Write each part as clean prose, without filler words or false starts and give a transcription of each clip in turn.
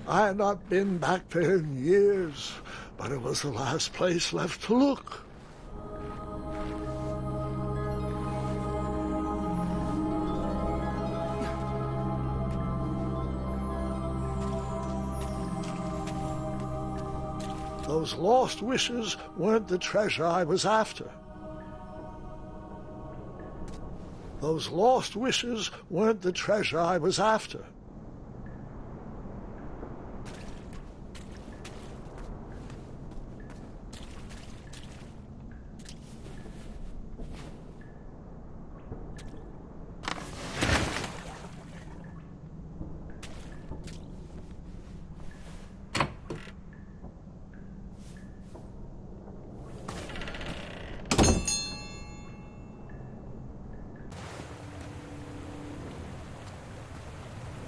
I had not been back there in years, but it was the last place left to look. Those lost wishes weren't the treasure I was after. Those lost wishes weren't the treasure I was after.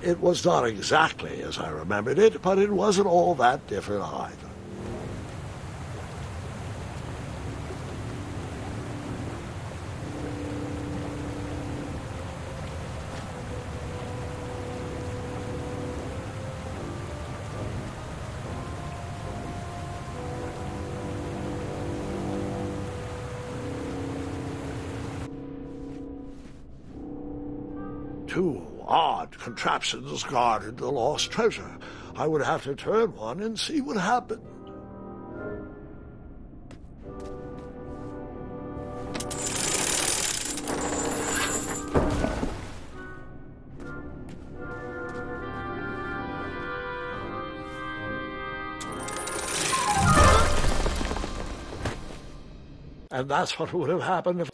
It was not exactly as I remembered it, but it wasn't all that different either. Two odd contraptions guarded the lost treasure. I would have to turn one and see what happened. And that's what would have happened if...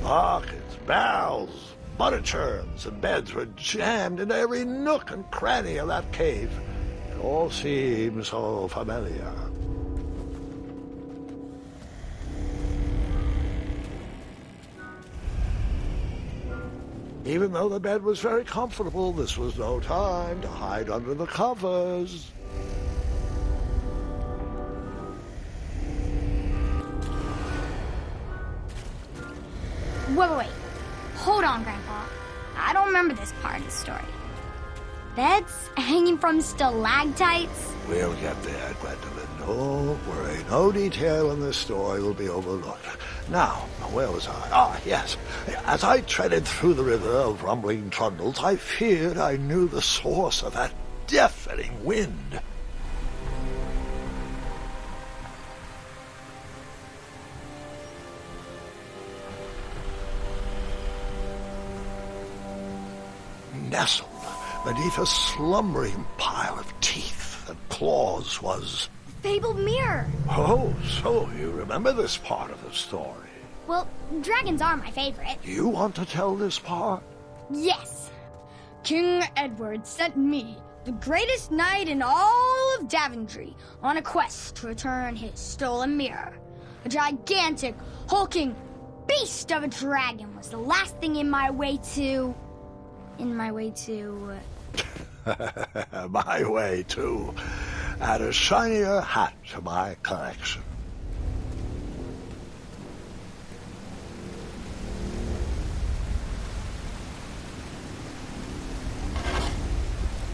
Buckets, barrels, butter churns, and beds were jammed into every nook and cranny of that cave. It all seemed so familiar. Even though the bed was very comfortable, this was no time to hide under the covers. Wait. Hold on, Grandpa. I don't remember this part of the story. Beds hanging from stalactites? We'll get there, Gwendolyn. Don't worry. No detail in this story will be overlooked. Now, where was I? Ah, yes. As I treaded through the river of rumbling trundles, I feared I knew the source of that deafening wind. Nestled beneath a slumbering pile of teeth and claws was... Fabled mirror. Oh, so you remember this part of the story. Well, dragons are my favorite. You want to tell this part? Yes. King Edward sent me, the greatest knight in all of Daventry, on a quest to return his stolen mirror. A gigantic, hulking beast of a dragon was the last thing in my way to... My way to add a shinier hat to my collection.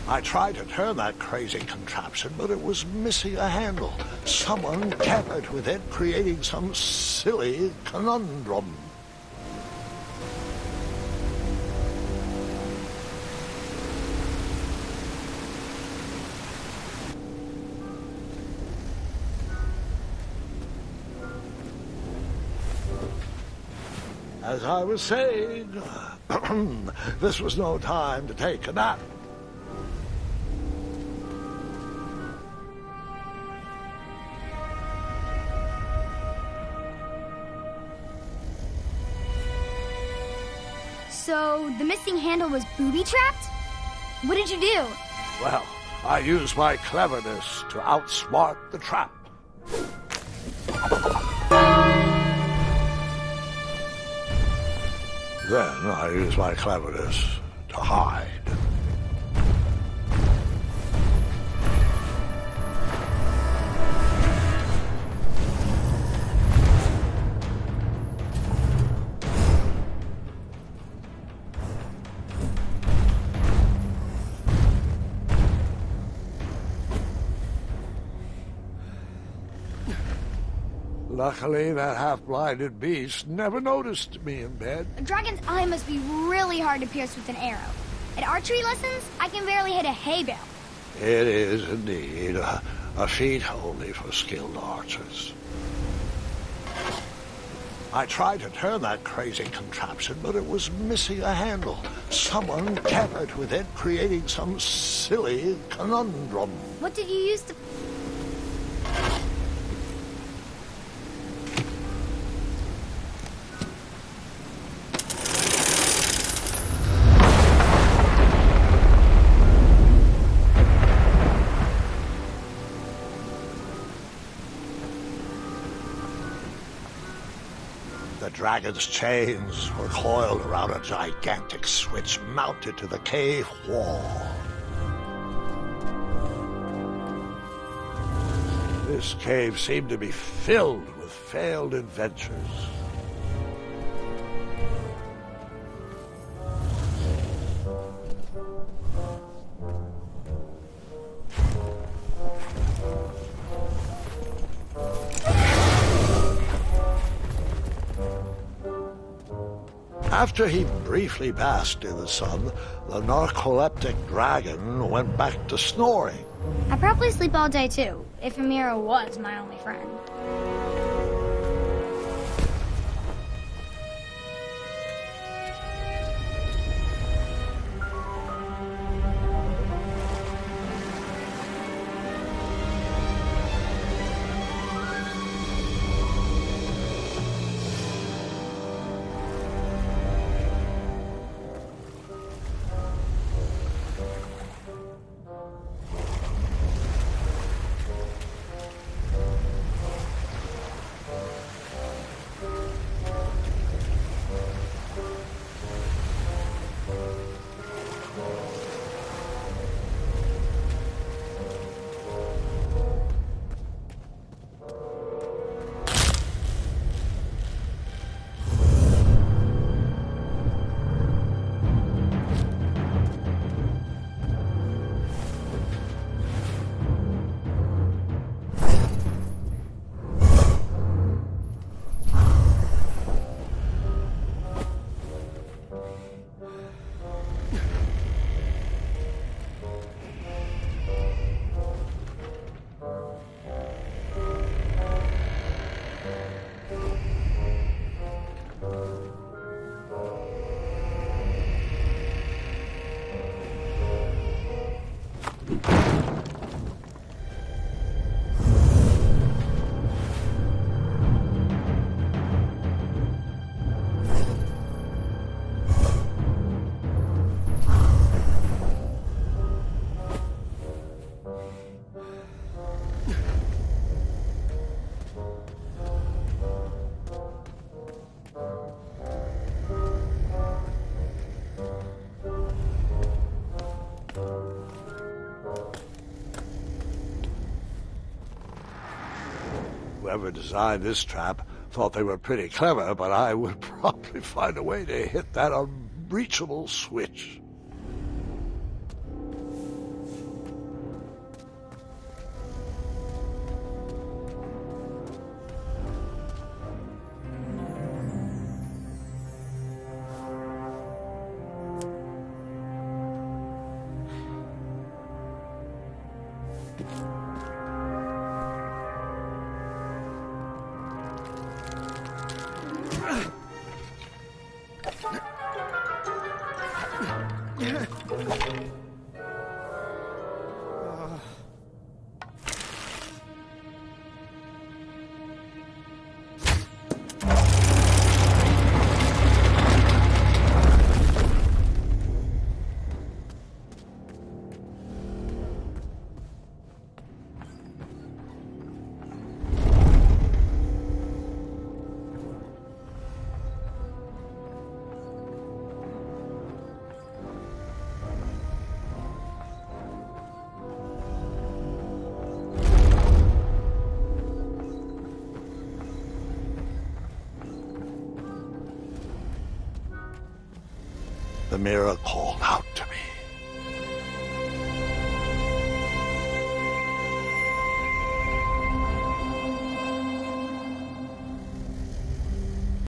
I tried to turn that crazy contraption, but it was missing a handle. Someone tampered with it, creating some silly conundrum. As I was saying, this was no time to take a nap. So, the missing handle was booby-trapped? What did you do? Well, I used my cleverness to outsmart the trap. Then I used my cleverness to to hide. Luckily, that half-blinded beast never noticed me in bed. A dragon's eye must be really hard to pierce with an arrow. At archery lessons, I can barely hit a hay bale. It is indeed a feat only for skilled archers. I tried to turn that crazy contraption, but it was missing a handle. Someone tampered with it, creating some silly conundrum. What did you use to... The dragon's chains were coiled around a gigantic switch mounted to the cave wall. This cave seemed to be filled with failed adventures. After he briefly basked in the sun, the narcoleptic dragon went back to snoring. I probably sleep all day too, if Amira was my only friend. Whoever designed this trap thought they were pretty clever, but I would probably find a way to hit that unreachable switch. The mirror called out to